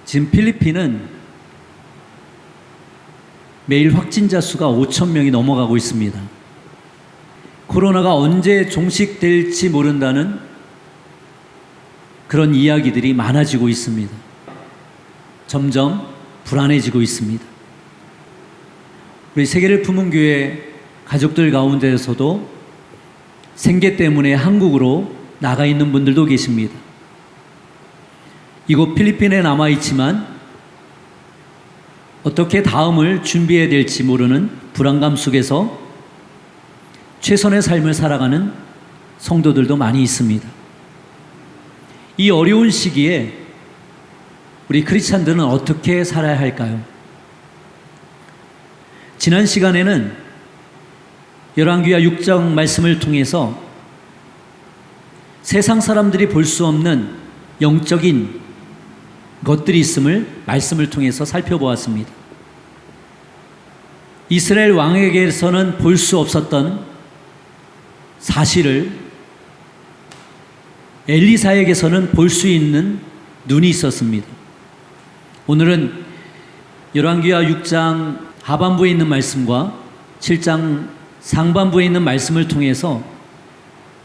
지금 필리핀은 매일 확진자 수가 5천 명이 넘어가고 있습니다. 코로나가 언제 종식될지 모른다는 그런 이야기들이 많아지고 있습니다. 점점 불안해지고 있습니다. 우리 세계를 품은 교회 가족들 가운데서도 생계 때문에 한국으로 나가 있는 분들도 계십니다. 이곳 필리핀에 남아있지만 어떻게 다음을 준비해야 될지 모르는 불안감 속에서 최선의 삶을 살아가는 성도들도 많이 있습니다. 이 어려운 시기에 우리 크리스찬들은 어떻게 살아야 할까요? 지난 시간에는 열왕기하 6장 말씀을 통해서 세상 사람들이 볼 수 없는 영적인 것들이 있음을 말씀을 통해서 살펴보았습니다. 이스라엘 왕에게서는 볼 수 없었던 사실을 엘리사에게서는 볼 수 있는 눈이 있었습니다. 오늘은 열왕기하 6장 하반부에 있는 말씀과 7장 상반부에 있는 말씀을 통해서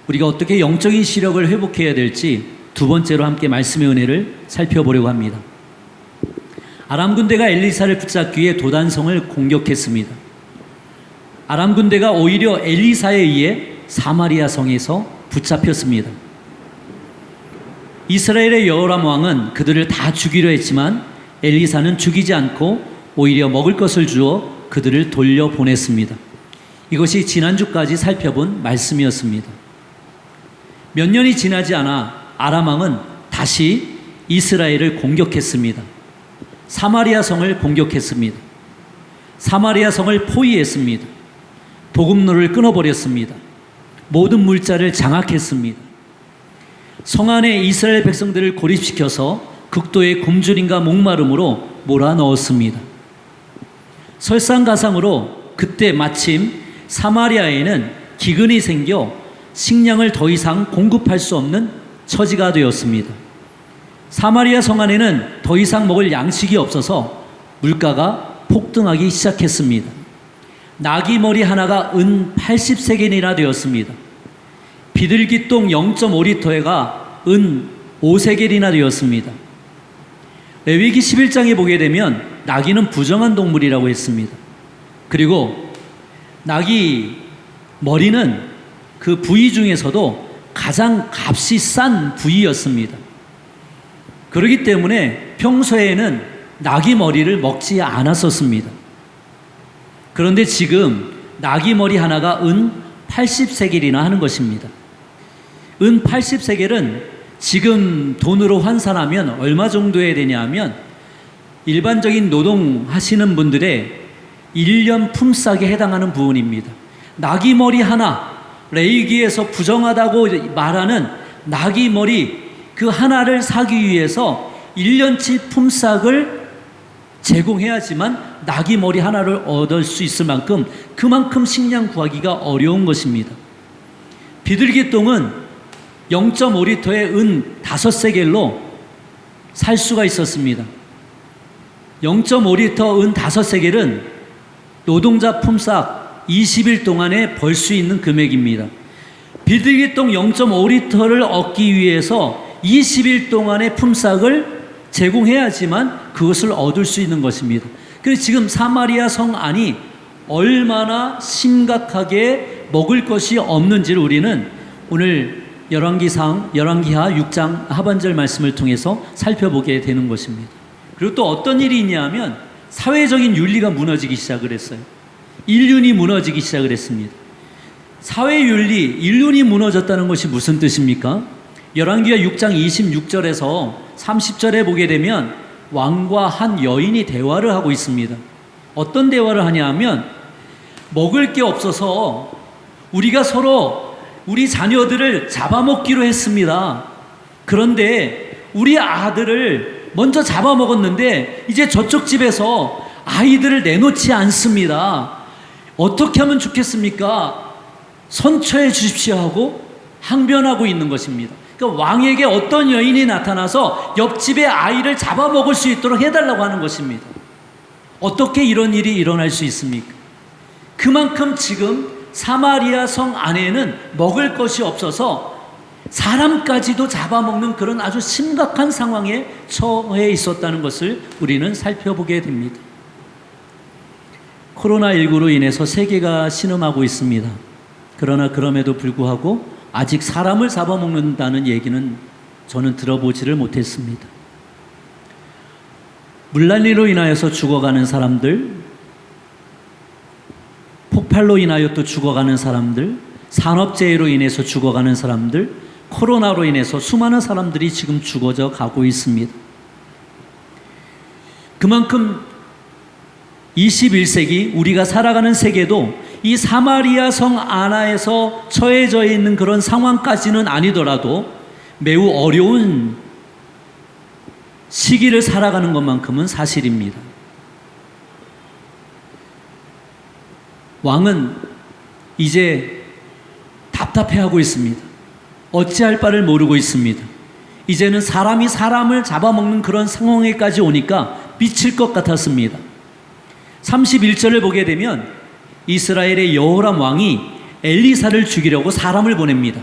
우리가 어떻게 영적인 시력을 회복해야 될지 두 번째로 함께 말씀의 은혜를 살펴보려고 합니다. 아람 군대가 엘리사를 붙잡기 위해 도단성을 공격했습니다. 아람 군대가 오히려 엘리사에 의해 사마리아 성에서 붙잡혔습니다. 이스라엘의 여호람 왕은 그들을 다 죽이려 했지만 엘리사는 죽이지 않고 오히려 먹을 것을 주어 그들을 돌려보냈습니다. 이것이 지난주까지 살펴본 말씀이었습니다. 몇 년이 지나지 않아 아람 왕은 다시 이스라엘을 공격했습니다. 사마리아 성을 공격했습니다. 사마리아 성을 포위했습니다. 보급로를 끊어버렸습니다. 모든 물자를 장악했습니다. 성 안에 이스라엘 백성들을 고립시켜서 극도의 굶주림과 목마름으로 몰아넣었습니다. 설상가상으로 그때 마침 사마리아에는 기근이 생겨 식량을 더 이상 공급할 수 없는 처지가 되었습니다. 사마리아 성 안에는 더 이상 먹을 양식이 없어서 물가가 폭등하기 시작했습니다. 나귀 머리 하나가 은 80세겔이나 되었습니다. 비둘기똥 0.5리터가 은 5세겔이나 되었습니다. 레위기 11장에 보게 되면 나귀는 부정한 동물이라고 했습니다. 그리고 나귀 머리는 그 부위 중에서도 가장 값이 싼 부위였습니다. 그렇기 때문에 평소에는 나귀 머리를 먹지 않았었습니다. 그런데 지금 나귀 머리 하나가 은 80세겔이나 하는 것입니다. 은 80세겔은 지금 돈으로 환산하면 얼마 정도에 되냐 하면 일반적인 노동하시는 분들의 1년 품삯에 해당하는 부분입니다. 나귀 머리 하나, 레위기에서 부정하다고 말하는 나귀 머리 그 하나를 사기 위해서 1년치 품삯을 제공해야지만 나귀 머리 하나를 얻을 수 있을 만큼 그만큼 식량 구하기가 어려운 것입니다. 비둘기 똥은 0.5리터에 은 5세겔로 살 수가 있었습니다. 0.5리터 은 5세겔은 노동자 품삯 20일 동안에 벌 수 있는 금액입니다. 비둘기똥 0.5리터를 얻기 위해서 20일 동안의 품삯을 제공해야지만 그것을 얻을 수 있는 것입니다. 그래서 지금 사마리아 성 안이 얼마나 심각하게 먹을 것이 없는지를 우리는 오늘 열왕기하 6장 하반절 말씀을 통해서 살펴보게 되는 것입니다. 그리고 또 어떤 일이 있냐면 사회적인 윤리가 무너지기 시작을 했어요. 인륜이 무너지기 시작을 했습니다. 사회윤리, 인륜이 무너졌다는 것이 무슨 뜻입니까? 열왕기하 6장 26절에서 30절에 보게 되면 왕과 한 여인이 대화를 하고 있습니다. 어떤 대화를 하냐 하면 먹을 게 없어서 우리가 서로 우리 자녀들을 잡아먹기로 했습니다. 그런데 우리 아들을 먼저 잡아먹었는데 이제 저쪽 집에서 아이들을 내놓지 않습니다. 어떻게 하면 좋겠습니까? 선처해 주십시오 하고 항변하고 있는 것입니다. 그러니까 왕에게 어떤 여인이 나타나서 옆집의 아이를 잡아먹을 수 있도록 해달라고 하는 것입니다. 어떻게 이런 일이 일어날 수 있습니까? 그만큼 지금 사마리아 성 안에는 먹을 것이 없어서 사람까지도 잡아먹는 그런 아주 심각한 상황에 처해 있었다는 것을 우리는 살펴보게 됩니다. 코로나19로 인해서 세계가 신음하고 있습니다. 그러나 그럼에도 불구하고 아직 사람을 잡아먹는다는 얘기는 저는 들어보지를 못했습니다. 물난리로 인하여서 죽어가는 사람들, 폭발로 인하여 또 죽어가는 사람들, 산업재해로 인해서 죽어가는 사람들, 코로나로 인해서 수많은 사람들이 지금 죽어져 가고 있습니다. 그만큼 21세기 우리가 살아가는 세계도 이 사마리아 성 안하에서 처해져 있는 그런 상황까지는 아니더라도 매우 어려운 시기를 살아가는 것만큼은 사실입니다. 왕은 이제 답답해하고 있습니다. 어찌할 바를 모르고 있습니다. 이제는 사람이 사람을 잡아먹는 그런 상황에까지 오니까 미칠 것 같았습니다. 31절을 보게 되면 이스라엘의 여호람 왕이 엘리사를 죽이려고 사람을 보냅니다.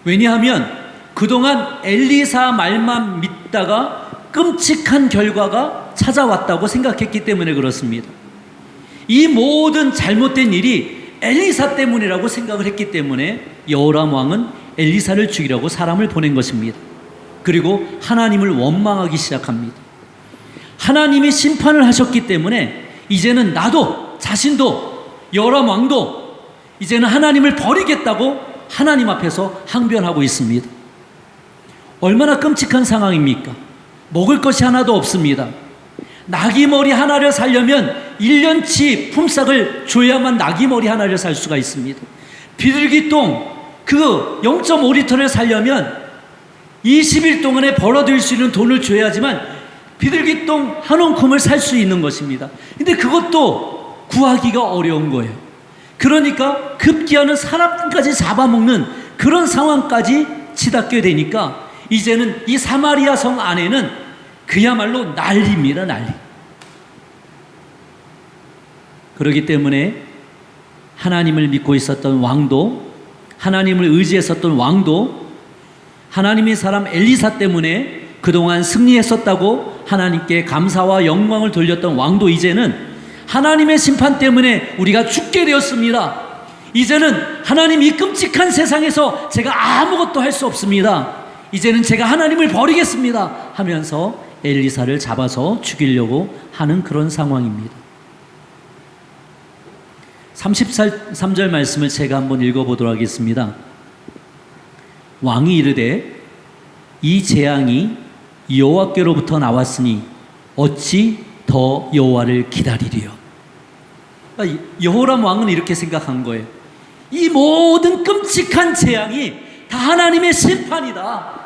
왜냐하면 그동안 엘리사 말만 믿다가 끔찍한 결과가 찾아왔다고 생각했기 때문에 그렇습니다. 이 모든 잘못된 일이 엘리사 때문이라고 생각을 했기 때문에 여호람 왕은 엘리사를 죽이려고 사람을 보낸 것입니다. 그리고 하나님을 원망하기 시작합니다. 하나님이 심판을 하셨기 때문에 이제는 나도 자신도 여호람 왕도 이제는 하나님을 버리겠다고 하나님 앞에서 항변하고 있습니다. 얼마나 끔찍한 상황입니까? 먹을 것이 하나도 없습니다. 나귀머리 하나를 살려면 1년치 품삯을 줘야만 나귀머리 하나를 살 수가 있습니다. 비둘기똥 그 0.5리터를 살려면 20일 동안에 벌어들일 수 있는 돈을 줘야지만 비둘기똥 한 움큼을 살 수 있는 것입니다. 근데 그것도 구하기가 어려운 거예요. 그러니까 급기야는 사람까지 잡아먹는 그런 상황까지 치닫게 되니까 이제는 이 사마리아 성 안에는 그야말로 난리입니다. 난리. 그렇기 때문에 하나님을 믿고 있었던 왕도, 하나님을 의지했었던 왕도, 하나님의 사람 엘리사 때문에 그동안 승리했었다고 하나님께 감사와 영광을 돌렸던 왕도 이제는 하나님의 심판 때문에 우리가 죽게 되었습니다. 이제는 하나님 이 끔찍한 세상에서 제가 아무것도 할 수 없습니다. 이제는 제가 하나님을 버리겠습니다 하면서 엘리사를 잡아서 죽이려고 하는 그런 상황입니다. 33절 말씀을 제가 한번 읽어보도록 하겠습니다. 왕이 이르되 이 재앙이 여호와께로부터 나왔으니 어찌 더 여호와를 기다리리요. 여호람 왕은 이렇게 생각한 거예요. 이 모든 끔찍한 재앙이 다 하나님의 심판이다.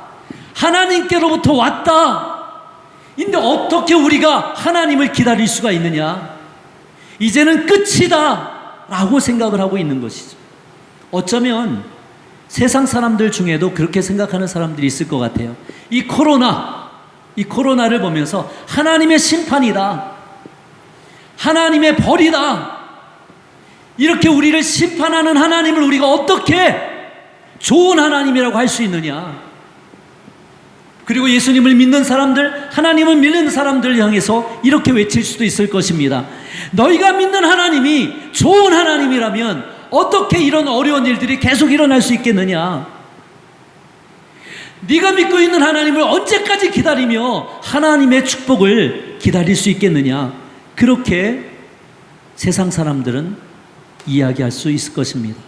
하나님께로부터 왔다. 근데 어떻게 우리가 하나님을 기다릴 수가 있느냐? 이제는 끝이다 라고 생각을 하고 있는 것이죠. 어쩌면 세상 사람들 중에도 그렇게 생각하는 사람들이 있을 것 같아요. 이 코로나를 보면서 하나님의 심판이다, 하나님의 벌이다, 이렇게 우리를 심판하는 하나님을 우리가 어떻게 좋은 하나님이라고 할 수 있느냐. 그리고 예수님을 믿는 사람들, 하나님을 믿는 사람들을 향해서 이렇게 외칠 수도 있을 것입니다. 너희가 믿는 하나님이 좋은 하나님이라면 어떻게 이런 어려운 일들이 계속 일어날 수 있겠느냐? 네가 믿고 있는 하나님을 언제까지 기다리며 하나님의 축복을 기다릴 수 있겠느냐? 그렇게 세상 사람들은 이야기할 수 있을 것입니다.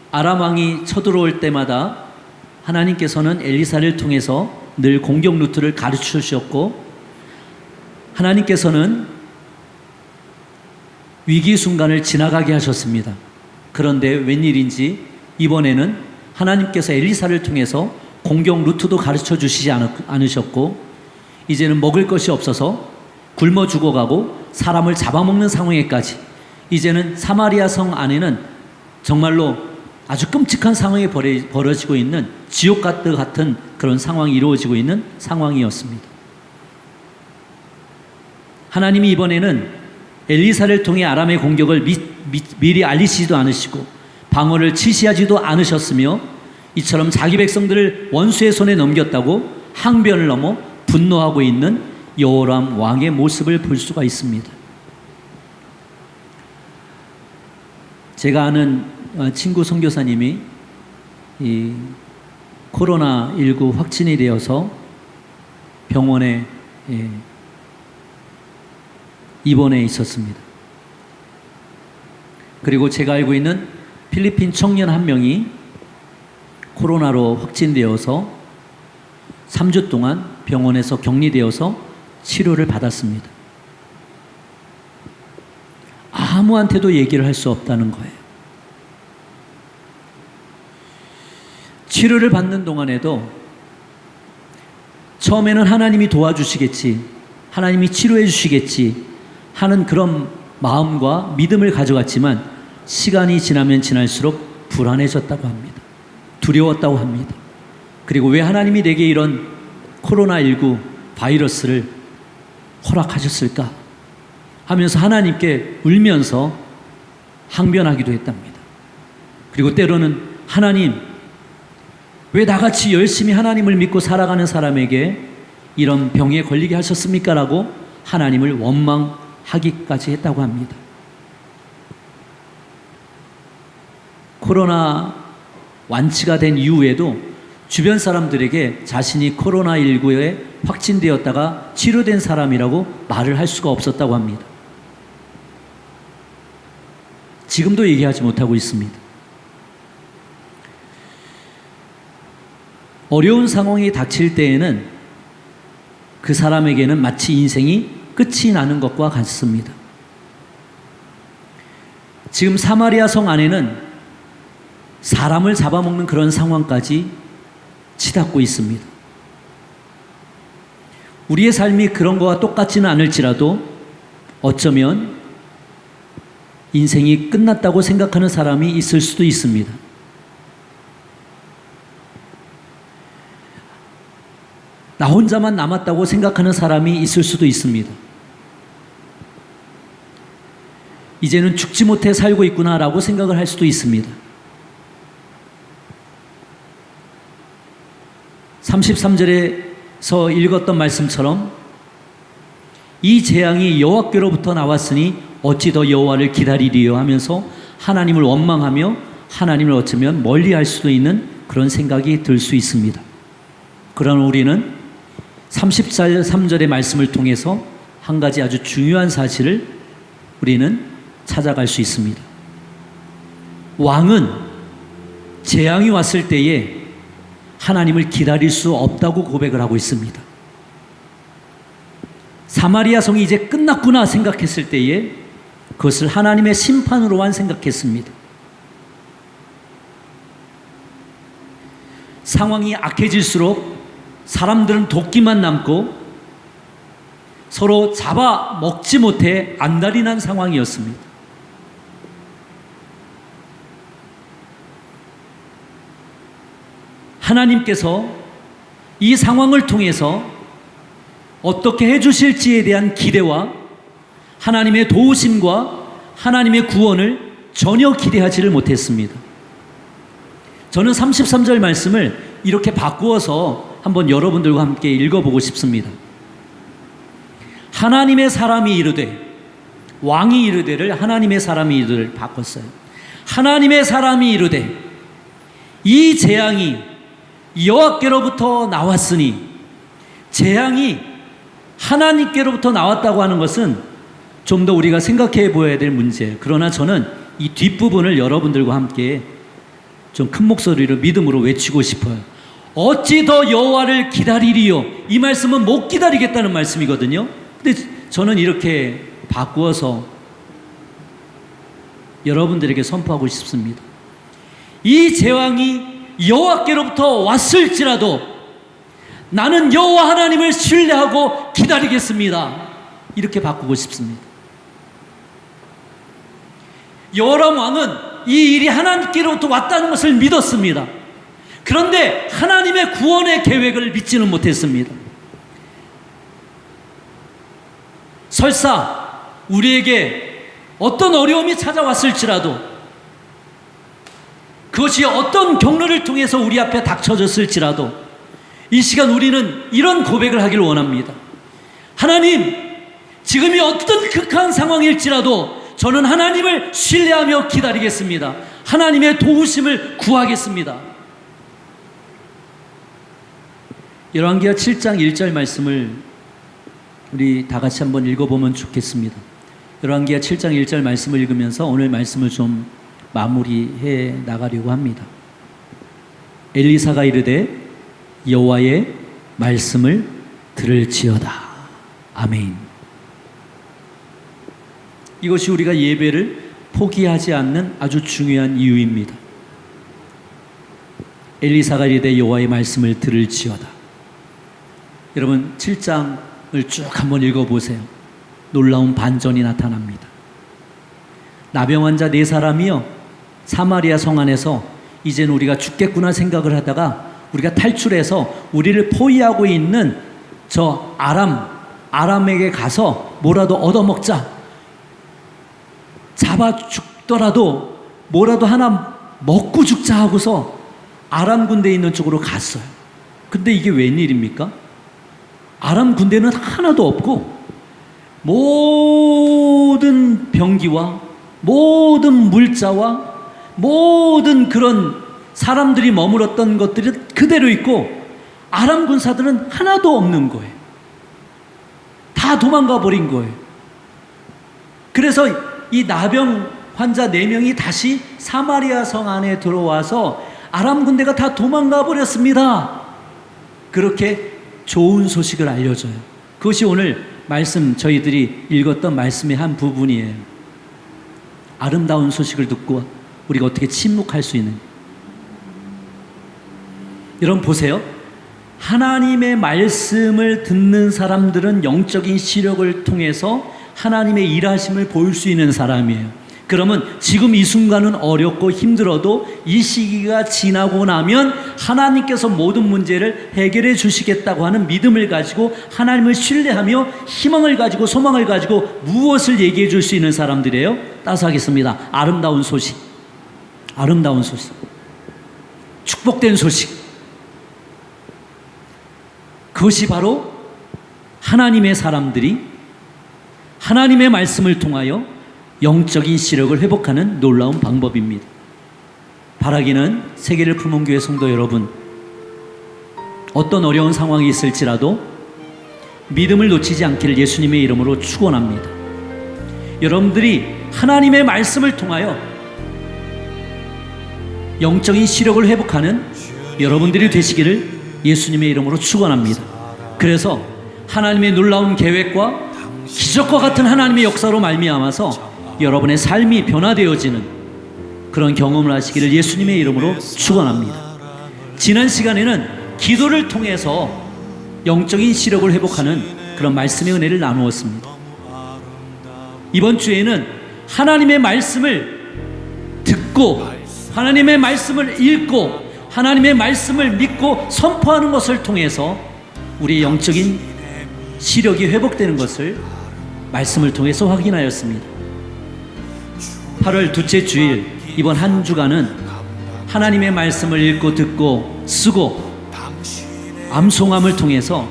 아람 왕이 쳐들어올 때마다 하나님께서는 엘리사를 통해서 늘 공격 루트를 가르쳐 주셨고, 하나님께서는 위기 순간을 지나가게 하셨습니다. 그런데 웬일인지 이번에는 하나님께서 엘리사를 통해서 공격 루트도 가르쳐 주시지 않으셨고, 이제는 먹을 것이 없어서 굶어 죽어가고 사람을 잡아먹는 상황에까지, 이제는 사마리아 성 안에는 정말로 아주 끔찍한 상황이 벌어지고 있는 지옥 같은 그런 상황이 이루어지고 있는 상황이었습니다. 하나님이 이번에는 엘리사를 통해 아람의 공격을 미리 알리시지도 않으시고 방어를 지시하지도 않으셨으며 이처럼 자기 백성들을 원수의 손에 넘겼다고 항변을 넘어 분노하고 있는 여호람 왕의 모습을 볼 수가 있습니다. 제가 아는 친구 선교사님이 이 코로나19 확진이 되어서 병원에 입원해 있었습니다. 그리고 제가 알고 있는 필리핀 청년 한 명이 코로나로 확진되어서 3주 동안 병원에서 격리되어서 치료를 받았습니다. 아무한테도 얘기를 할 수 없다는 거예요. 치료를 받는 동안에도 처음에는 하나님이 도와주시겠지, 하나님이 치료해 주시겠지 하는 그런 마음과 믿음을 가져갔지만 시간이 지나면 지날수록 불안해졌다고 합니다. 두려웠다고 합니다. 그리고 왜 하나님이 내게 이런 코로나19 바이러스를 허락하셨을까 하면서 하나님께 울면서 항변하기도 했답니다. 그리고 때로는 하나님, 왜 나같이 열심히 하나님을 믿고 살아가는 사람에게 이런 병에 걸리게 하셨습니까? 라고 하나님을 원망하기까지 했다고 합니다. 코로나 완치가 된 이후에도 주변 사람들에게 자신이 코로나19에 확진되었다가 치료된 사람이라고 말을 할 수가 없었다고 합니다. 지금도 얘기하지 못하고 있습니다. 어려운 상황이 닥칠 때에는 그 사람에게는 마치 인생이 끝이 나는 것과 같습니다. 지금 사마리아 성 안에는 사람을 잡아먹는 그런 상황까지 치닫고 있습니다. 우리의 삶이 그런 것과 똑같지는 않을지라도 어쩌면 인생이 끝났다고 생각하는 사람이 있을 수도 있습니다. 나 혼자만 남았다고 생각하는 사람이 있을 수도 있습니다. 이제는 죽지 못해 살고 있구나라고 생각을 할 수도 있습니다. 33절에서 읽었던 말씀처럼 이 재앙이 여호와께로부터 나왔으니 어찌 더 여호와를 기다리리요 하면서 하나님을 원망하며 하나님을 어쩌면 멀리할 수도 있는 그런 생각이 들 수 있습니다. 그러나 우리는 33절의 말씀을 통해서 한 가지 아주 중요한 사실을 우리는 찾아갈 수 있습니다. 왕은 재앙이 왔을 때에 하나님을 기다릴 수 없다고 고백을 하고 있습니다. 사마리아 성이 이제 끝났구나 생각했을 때에 그것을 하나님의 심판으로만 생각했습니다. 상황이 악해질수록 사람들은 도끼만 남고 서로 잡아먹지 못해 안달이 난 상황이었습니다. 하나님께서 이 상황을 통해서 어떻게 해주실지에 대한 기대와 하나님의 도우심과 하나님의 구원을 전혀 기대하지를 못했습니다. 저는 33절 말씀을 이렇게 바꾸어서 한번 여러분들과 함께 읽어보고 싶습니다. 하나님의 사람이 이르되, 왕이 이르되를 하나님의 사람이 이르되를 바꿨어요. 하나님의 사람이 이르되 이 재앙이 여호와께로부터 나왔으니, 재앙이 하나님께로부터 나왔다고 하는 것은 좀 더 우리가 생각해 보아야 될 문제예요. 그러나 저는 이 뒷부분을 여러분들과 함께 좀 큰 목소리로 믿음으로 외치고 싶어요. 어찌 더 여호와를 기다리리요. 이 말씀은 못 기다리겠다는 말씀이거든요. 근데 저는 이렇게 바꾸어서 여러분들에게 선포하고 싶습니다. 이 재앙이 여호와께로부터 왔을지라도 나는 여호와 하나님을 신뢰하고 기다리겠습니다. 이렇게 바꾸고 싶습니다. 여호람 왕은 이 일이 하나님께로부터 왔다는 것을 믿었습니다. 그런데 하나님의 구원의 계획을 믿지는 못했습니다. 설사 우리에게 어떤 어려움이 찾아왔을지라도, 그것이 어떤 경로를 통해서 우리 앞에 닥쳐졌을지라도, 이 시간 우리는 이런 고백을 하기를 원합니다. 하나님, 지금이 어떤 극한 상황일지라도 저는 하나님을 신뢰하며 기다리겠습니다. 하나님의 도우심을 구하겠습니다. 열왕기하 7장 1절 말씀을 우리 다 같이 한번 읽어보면 좋겠습니다. 열왕기하 7장 1절 말씀을 읽으면서 오늘 말씀을 좀 마무리해 나가려고 합니다. 엘리사가 이르되 여호와의 말씀을 들을지어다. 아멘. 이것이 우리가 예배를 포기하지 않는 아주 중요한 이유입니다. 엘리사가 이르되 여호와의 말씀을 들을지어다. 여러분 7장을 쭉 한번 읽어보세요. 놀라운 반전이 나타납니다. 나병 환자 4사람이요 사마리아 성 안에서 이제는 우리가 죽겠구나 생각을 하다가 우리가 탈출해서 우리를 포위하고 있는 저 아람에게 가서 뭐라도 얻어먹자, 잡아 죽더라도 뭐라도 하나 먹고 죽자 하고서 아람 군대에 있는 쪽으로 갔어요. 근데 이게 웬일입니까? 아람 군대는 하나도 없고 모든 병기와 모든 물자와 모든 그런 사람들이 머물었던 것들이 그대로 있고 아람 군사들은 하나도 없는 거예요. 다 도망가 버린 거예요. 그래서 이 나병 환자 4명이 다시 사마리아 성 안에 들어와서 아람 군대가 다 도망가 버렸습니다. 그렇게 좋은 소식을 알려줘요. 그것이 오늘 말씀, 저희들이 읽었던 말씀의 한 부분이에요. 아름다운 소식을 듣고 우리가 어떻게 침묵할 수 있는. 여러분 보세요. 하나님의 말씀을 듣는 사람들은 영적인 시력을 통해서 하나님의 일하심을 볼 수 있는 사람이에요. 그러면 지금 이 순간은 어렵고 힘들어도 이 시기가 지나고 나면 하나님께서 모든 문제를 해결해 주시겠다고 하는 믿음을 가지고 하나님을 신뢰하며 희망을 가지고 소망을 가지고 무엇을 얘기해 줄 수 있는 사람들이에요? 따스하겠습니다. 아름다운 소식, 아름다운 소식, 축복된 소식. 그것이 바로 하나님의 사람들이 하나님의 말씀을 통하여 영적인 시력을 회복하는 놀라운 방법입니다. 바라기는 세계를 품은 교회 성도 여러분, 어떤 어려운 상황이 있을지라도 믿음을 놓치지 않기를 예수님의 이름으로 축원합니다. 여러분들이 하나님의 말씀을 통하여 영적인 시력을 회복하는 여러분들이 되시기를 예수님의 이름으로 축원합니다. 그래서 하나님의 놀라운 계획과 기적과 같은 하나님의 역사로 말미암아서 여러분의 삶이 변화되어지는 그런 경험을 하시기를 예수님의 이름으로 축원합니다. 지난 시간에는 기도를 통해서 영적인 시력을 회복하는 그런 말씀의 은혜를 나누었습니다. 이번 주에는 하나님의 말씀을 듣고 하나님의 말씀을 읽고 하나님의 말씀을 믿고 선포하는 것을 통해서 우리의 영적인 시력이 회복되는 것을 말씀을 통해서 확인하였습니다. 8월 둘째 주일 이번 한 주간은 하나님의 말씀을 읽고 듣고 쓰고 암송함을 통해서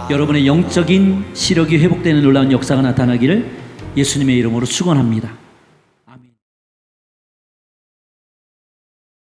여러분의 영적인 시력이 회복되는 놀라운 역사가 나타나기를 예수님의 이름으로 축원합니다.